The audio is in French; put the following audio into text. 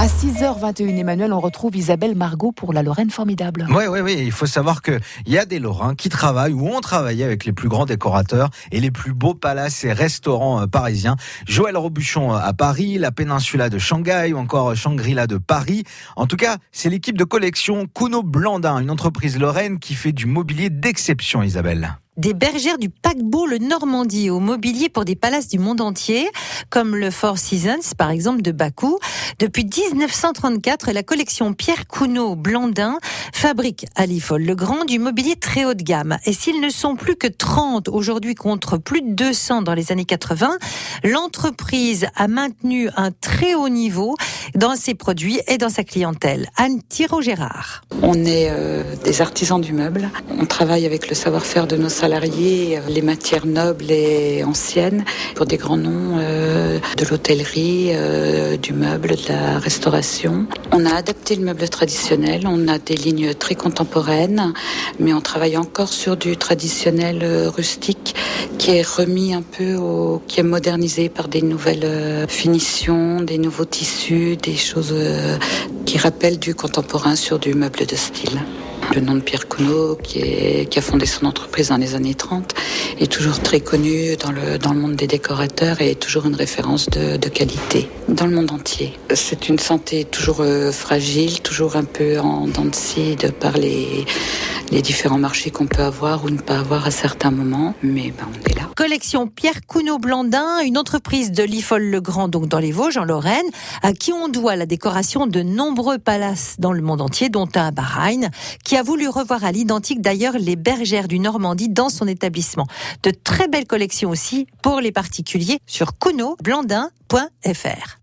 À 6h21, Emmanuel, on retrouve Isabelle Margot pour la Lorraine formidable. Oui, il faut savoir qu'il y a des Lorrains qui travaillent ou ont travaillé avec les plus grands décorateurs et les plus beaux palaces et restaurants parisiens. Joël Robuchon à Paris, la Péninsula de Shanghai ou encore Shangri-La de Paris. En tout cas, c'est l'équipe de collection Cuno Blandin, une entreprise lorraine qui fait du mobilier d'exception, Isabelle. Des bergères du paquebot le Normandie au mobilier pour des palaces du monde entier, comme le Four Seasons, par exemple, de Bakou. Depuis 1934, la collection Pierre Cuno Blandin fabrique à Liffol-le-Grand du mobilier très haut de gamme. Et s'ils ne sont plus que 30 aujourd'hui contre plus de 200 dans les années 80, l'entreprise a maintenu un très haut niveau dans ses produits et dans sa clientèle. Anne Thiraud-Gérard. On est des artisans du meuble. On travaille avec le savoir-faire de nos salariés, les matières nobles et anciennes, pour des grands noms de l'hôtellerie, du meuble, de la restauration. On a adapté le meuble traditionnel, on a des lignes très contemporaines, mais on travaille encore sur du traditionnel rustique qui est remis un peu qui est modernisé par des nouvelles finitions, des nouveaux tissus, des choses qui rappellent du contemporain sur du meuble de style. Le nom de Pierre Cuno, qui a fondé son entreprise dans les années 30, est toujours très connu dans le monde des décorateurs et est toujours une référence de qualité dans le monde entier. C'est une santé toujours fragile, toujours un peu en dents de scie de par les différents marchés qu'on peut avoir ou ne pas avoir à certains moments, mais on est là. Collection Pierre Cuno Blandin, une entreprise de Liffol-le-Grand, donc dans les Vosges, en Lorraine, à qui on doit la décoration de nombreux palaces dans le monde entier, dont un à Bahreïn, qui a voulu revoir à l'identique d'ailleurs les bergères du Normandie dans son établissement. De très belles collections aussi pour les particuliers sur cunoblandin.fr.